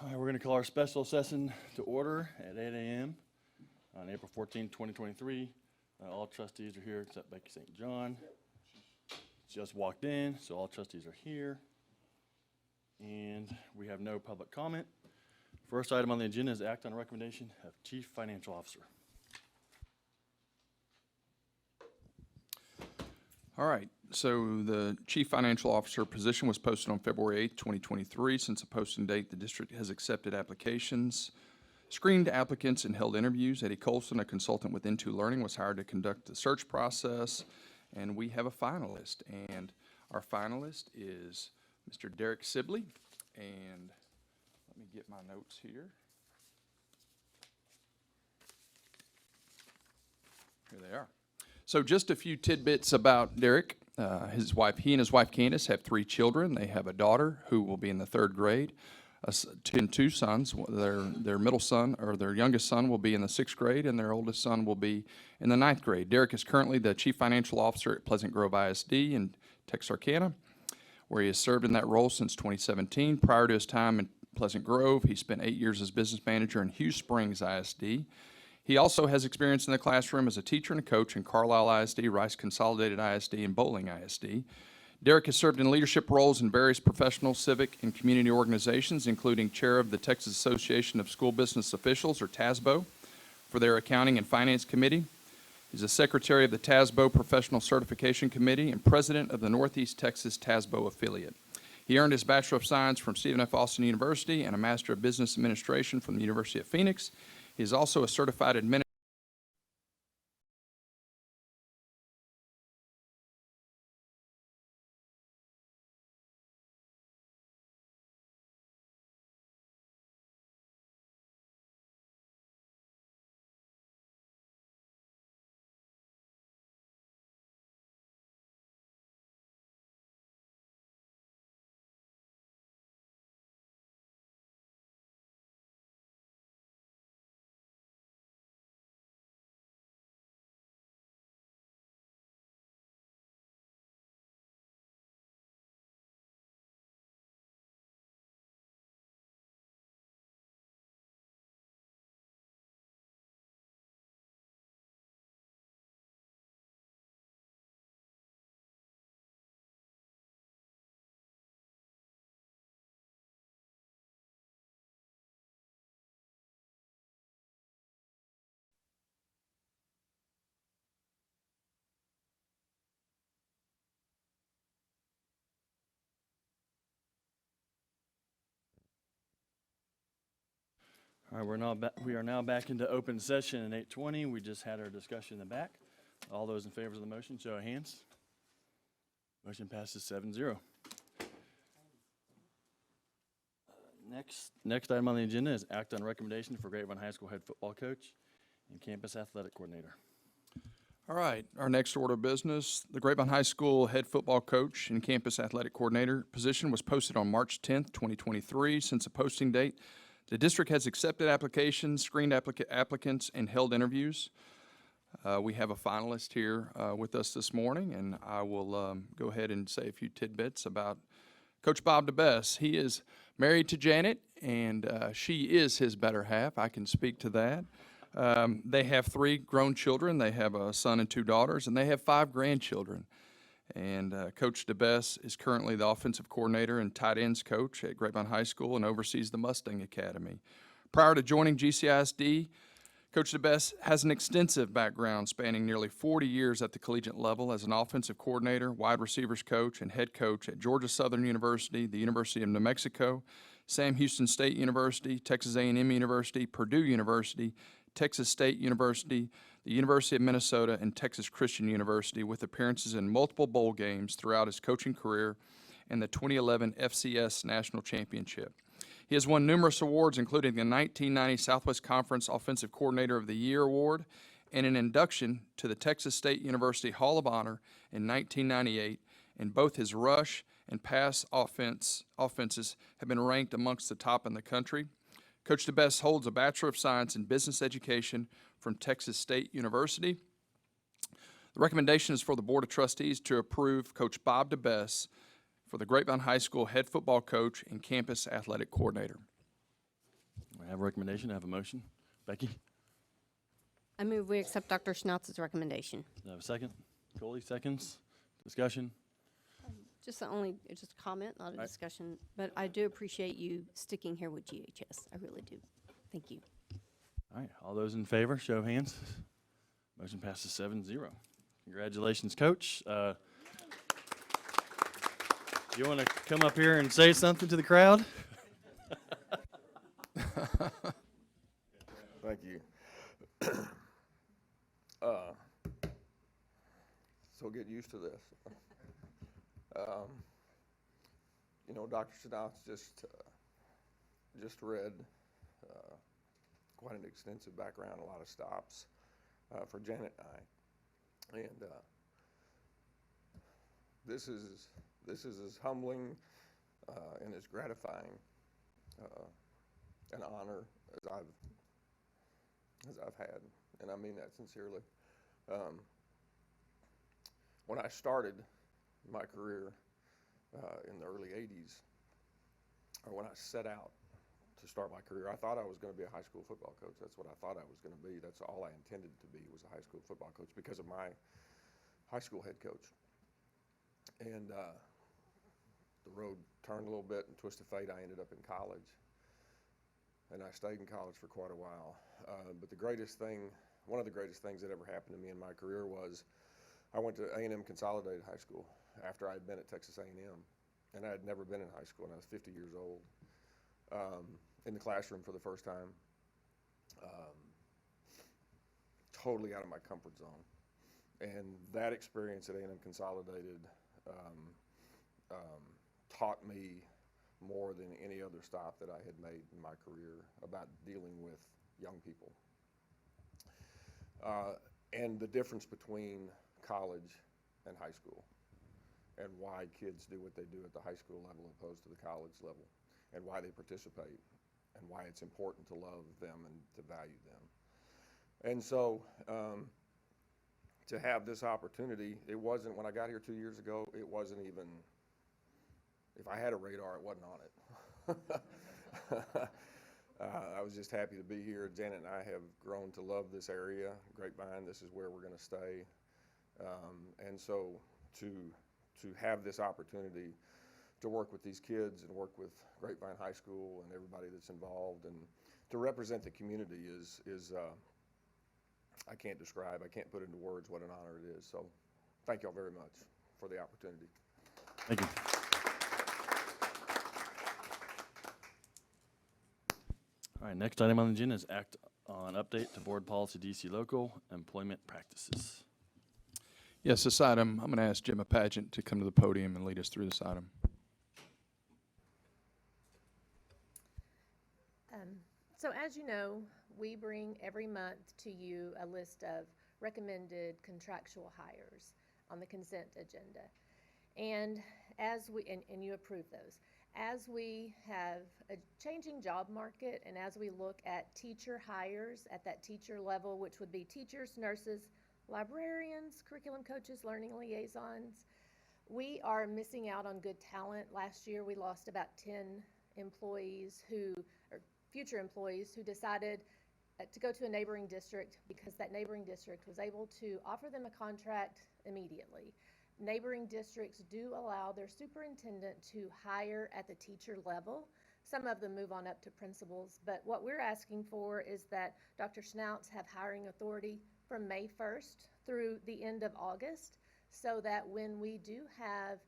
All right, we're going to call our special session to order at 8 a.m. on April 14, 2023. All trustees are here except Becky St. John. She just walked in, so all trustees are here. And we have no public comment. First item on the agenda is act on a recommendation of Chief Financial Officer. All right, so the Chief Financial Officer position was posted on February 8, 2023. Since the posting date, the district has accepted applications, screened applicants, and held interviews. Eddie Colson, a consultant with Into Learning, was hired to conduct the search process, and we have a finalist. And our finalist is Mr. Derek Sibley. And let me get my notes here. Here they are. So just a few tidbits about Derek. He and his wife Candace have 3 children. They have a daughter who will be in the 3rd grade, and 2 sons. Their middle son, or their youngest son, will be in the 6th grade, and their oldest son will be in the 9th grade. Derek is currently the Chief Financial Officer at Pleasant Grove ISD in Texarkana, where he has served in that role since 2017. Prior to his time in Pleasant Grove, he spent 8 years as business manager in Hugh Springs ISD. He also has experience in the classroom as a teacher and a coach in Carlisle ISD, Rice Consolidated ISD, and Bowling ISD. Derek has served in leadership roles in various professional, civic, and community organizations, including chair of the Texas Association of School Business Officials, or TASBO, for their Accounting and Finance Committee. He's a secretary of the TASBO Professional Certification Committee and president of the Northeast Texas TASBO affiliate. He earned his Bachelor of Science from Stephen F. Austin University and a Master of Business Administration from the University of Phoenix. He is also a certified administrator. All right, we are now back into open session at 8:20. We just had our discussion in the back. All those in favor of the motion, show of hands. Motion passes 7-0. Next item on the agenda is act on recommendation for Grapevine High School head football coach and campus athletic coordinator. All right, our next order of business, the Grapevine High School head football coach and campus athletic coordinator position was posted on March 10th, 2023. Since the posting date, the district has accepted applications, screened applicants, and held interviews. We have a finalist here with us this morning, and I will go ahead and say a few tidbits about Coach Bob DeBess. He is married to Janet, and she is his better half. I can speak to that. They have 3 grown children. They have a son and 2 daughters, and they have 5 grandchildren. And Coach DeBess is currently the offensive coordinator and tight ends coach at Grapevine High School and oversees the Mustang Academy. Prior to joining GCISD, Coach DeBess has an extensive background spanning nearly 40 years at the collegiate level as an offensive coordinator, wide receivers coach, and head coach at Georgia Southern University, the University of New Mexico, Sam Houston State University, Texas A&M University, Purdue University, Texas State University, the University of Minnesota, and Texas Christian University, with appearances in multiple bowl games throughout his coaching career and the 2011 FCS National Championship. He has won numerous awards, including the 1990 Southwest Conference Offensive Coordinator of the Year Award and an induction to the Texas State University Hall of Honor in 1998, and both his rush and pass offenses have been ranked amongst the top in the country. Coach DeBess holds a Bachelor of Science in Business Education from Texas State University. The recommendation is for the Board of Trustees to approve Coach Bob DeBess for the Grapevine High School head football coach and campus athletic coordinator. I have a recommendation, I have a motion. Becky, I move we accept Dr. Schnautz's recommendation. do I have a second? Coley, seconds. Discussion? Just a comment, not a Right. discussion, but I do appreciate you sticking here with GHS. I really do. Thank you. All right, all those in favor, show of hands. Motion passes 7-0. Congratulations, Coach. You want to come up here and say something to the crowd? Thank you. So get used to this. You know, Dr. Schnauz just read quite an extensive background, a lot of stops for Janet and I, and this is as humbling and as gratifying an honor as I've had, and I mean that sincerely. When I started my career in the early 80s, or when I set out to start my career, I thought I was going to be a high school football coach. That's what I thought I was going to be. That's all I intended to be, was a high school football coach, because of my high school head coach. And the road turned a little bit, and twist of fate, I ended up in college. And I stayed in college for quite a while. But one of the greatest things that ever happened to me in my career was I went to A&M Consolidated High School after I had been at Texas A&M. And I had never been in high school, and I was 50 years old, in the classroom for the first time, totally out of my comfort zone. And that experience at A&M Consolidated taught me more than any other stop that I had made in my career about dealing with young people. And the difference between college and high school, and why kids do what they do at the high school level opposed to the college level, and why they participate, and why it's important to love them and to value them. And so to have this opportunity, it wasn't, when I got here 2 years ago, it wasn't even, if I had a radar, it wasn't on it. I was just happy to be here. Janet and I have grown to love this area, Grapevine. This is where we're going to stay. And so to have this opportunity to work with these kids and work with Grapevine High School and everybody that's involved, and to represent the community is I can't describe, I can't put into words what an honor it is. So thank y'all very much for the opportunity. Thank you. All right, next item on the agenda is act on update to board policy DC local employment practices. Yes, this item, I'm going to ask Gemma Pageant to come to the podium and lead us through this item. So as you know, we bring every month to you a list of recommended contractual hires on the consent agenda. And and you approve those. As we have a changing job market, and as we look at teacher hires at that teacher level, which would be teachers, nurses, librarians, curriculum coaches, learning liaisons, we are missing out on good talent. Last year, we lost about 10 employees or future employees who decided to go to a neighboring district because that neighboring district was able to offer them a contract immediately. Neighboring districts do allow their superintendent to hire at the teacher level. Some of them move on up to principals, but what we're asking for is that Dr. Schnauz have hiring authority from May 1st through the end of August, so that when we do have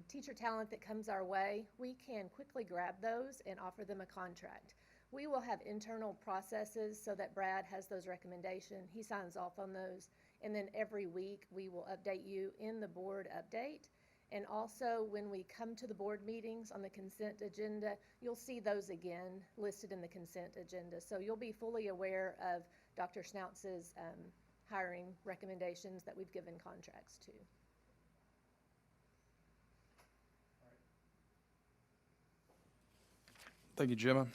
teacher talent that comes our way, we can quickly grab those and offer them a contract. We will have internal processes so that Brad has those recommendations. He signs off on those. And then every week we will update you in the board update. And also when we come to the board meetings on the consent agenda, you'll see those again listed in the consent agenda. So you'll be fully aware of Dr. Schnauz's hiring recommendations that we've given contracts to. Thank you, Gemma.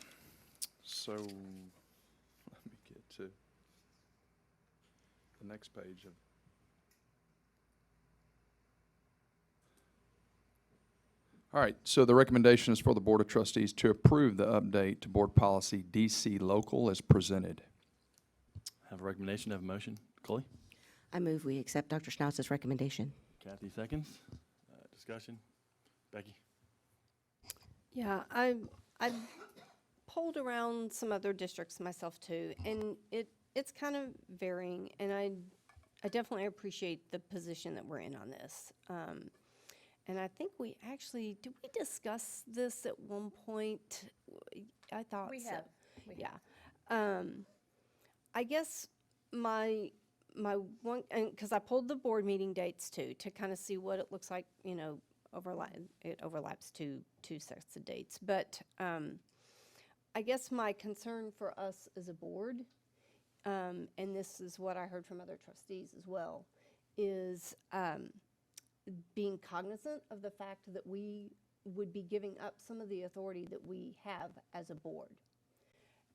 So let me get to the next page of All right, so the recommendation is for the Board of Trustees to approve the update to Board Policy DC Local as presented. Have a recommendation, have a motion. Chloe? I move we accept Dr. Schnauz's recommendation. Kathy seconds. Discussion. Becky? Yeah, I polled around some other districts myself too, and it's kind of varying, and I definitely appreciate the position that we're in on this. And I think we actually, did we discuss this at one point? I thought so. We have. Yeah. I guess my one, and because I pulled the board meeting dates too, to kind of see what it looks like, you know, it overlaps two sets of dates. But I guess my concern for us as a board, and this is what I heard from other trustees as well, is being cognizant of the fact that we would be giving up some of the authority that we have as a board.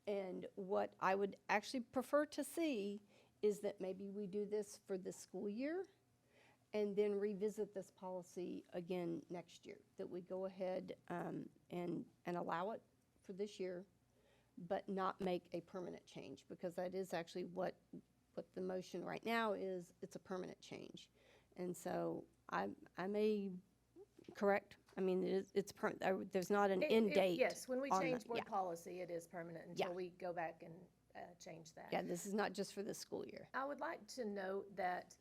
And what I would actually prefer to see is that maybe we do this for this school year and then revisit this policy again next year, that we go ahead and allow it for this year, but not make a permanent change, because that is actually what the motion right now is. It's a permanent change. And so I may, correct? I mean, there's not an end date. Yes, when we on change the- board yeah. policy, it is permanent Yeah. until we go back and change that. Yeah, this is not just for this school year. I would like to note that,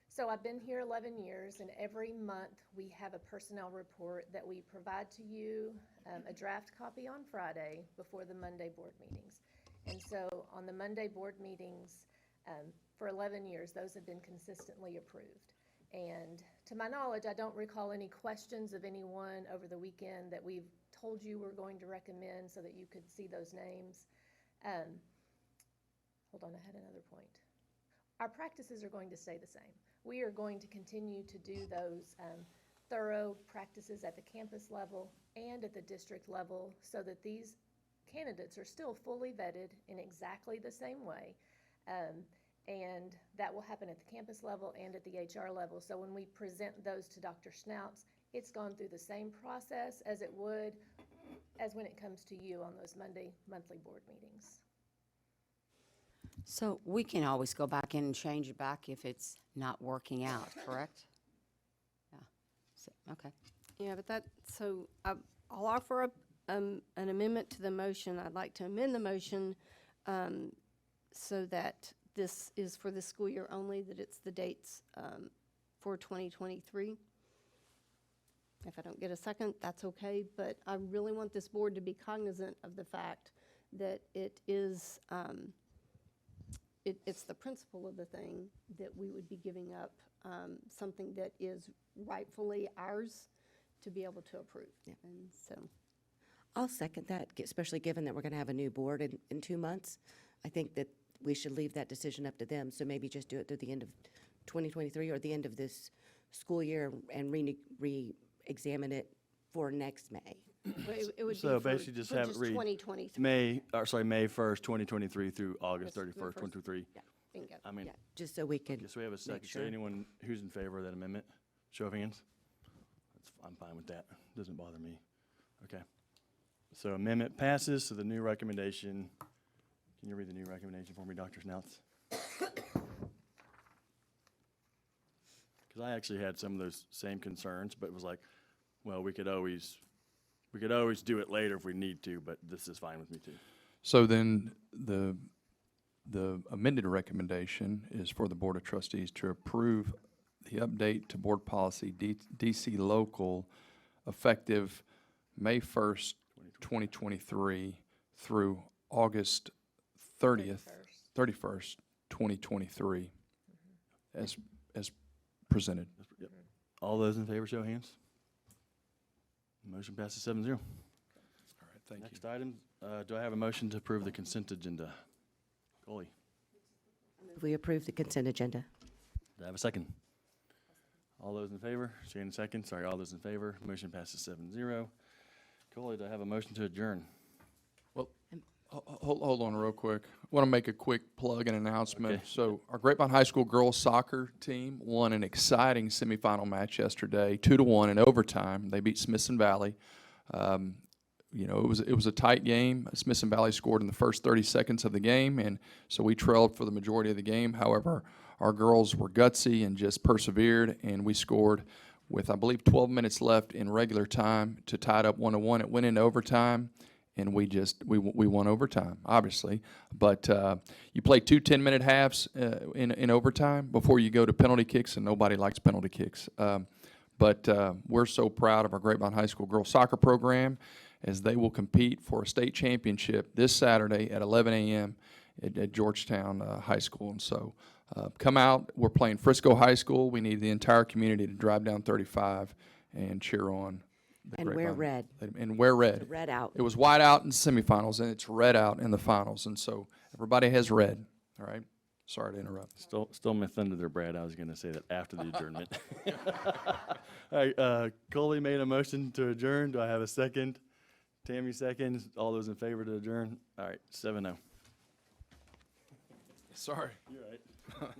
so I've been here 11 years, and every month we have a personnel report that we provide to you, a draft copy on Friday before the Monday board meetings. And so on the Monday board meetings, for 11 years, those have been consistently approved. And to my knowledge, I don't recall any questions of anyone over the weekend that we've told you we're going to recommend so that you could see those names. Hold on, I had another point. Our practices are going to stay the same. We are going to continue to do those thorough practices at the campus level and at the district level, so that these candidates are still fully vetted in exactly the same way. And that will happen at the campus level and at the HR level. So when we present those to Dr. Schnauz, it's gone through the same process as it would as when it comes to you on those monthly board meetings. So we can always go back in and change it back if it's not working out, correct? Yeah. So, okay. Yeah, but so I'll offer an amendment to the motion. I'd like to amend the motion so that this is for the school year only, that it's the dates for 2023. If I don't get a second, that's okay, but I really want this board to be cognizant of the fact that it is, it's the principle of the thing that we would be giving up something that is rightfully ours to be able to approve. Yeah. And so, I'll second that, especially given that we're going to have a new board in 2 months. I think that we should leave that decision up to them, so maybe just do it through the end of 2023 or the end of this school year and re-examine it for next May. but it would be So for basically just have it read 2023. May 1st, 2023 through August Yes, 31st, May 1st. 2023. Yeah, bingo. I mean, Yeah, just so we can. guess we have a second. So sure. anyone who's in favor of that amendment, show of hands. I'm fine with that. Doesn't bother me. Okay. So amendment passes, so the new recommendation, can you read the new recommendation for me, Dr. Schnauz? Because I actually had some of those same concerns, but it was like, well, we could always do it later if we need to, but this is fine with me too. So then the amended recommendation is for the Board of Trustees to approve the update to Board Policy DC Local effective May 1st, 2023 through August 31st, 2023, as presented. Yep. All those in favor, show of hands. Motion passes 7-0. All right, thank you. Next item, do I have a motion to approve the consent agenda? Coley, We approve the consent agenda. do I have a second? All those in favor, Shannon second, sorry, all those in favor, motion passes 7-0. Coley, do I have a motion to adjourn? Well, Hold on real quick. Want to make a quick plug and announcement. Okay. So our Grapevine High School girls soccer team won an exciting semifinal match yesterday, 2-1 in overtime. They beat Smithson Valley. You know, it was a tight game. Smithson Valley scored in the first 30 seconds of the game, and so we trailed for the majority of the game. However, our girls were gutsy and just persevered, and we scored with, I believe, 12 minutes left in regular time to tie it up 1-1. It went into overtime, and we won overtime, obviously. But you play 2 10-minute halves in overtime before you go to penalty kicks, and nobody likes penalty kicks. But we're so proud of our Grapevine High School girls soccer program, as they will compete for a state championship this Saturday at 11 a.m. at Georgetown High School. And so come out. We're playing Frisco High School. We need the entire community to drive down 35 and cheer on. And wear red. And wear red. Red out. It was white out in the semifinals, and it's red out in the finals. And so everybody has red. All right? Sorry to interrupt. Still my thunder there, Brad. I was going to say that after the adjournment. All right, Coley made a motion to adjourn. Do I have a second? Tammy seconds. All those in favor to adjourn? All right, 7-0. Sorry. You're right.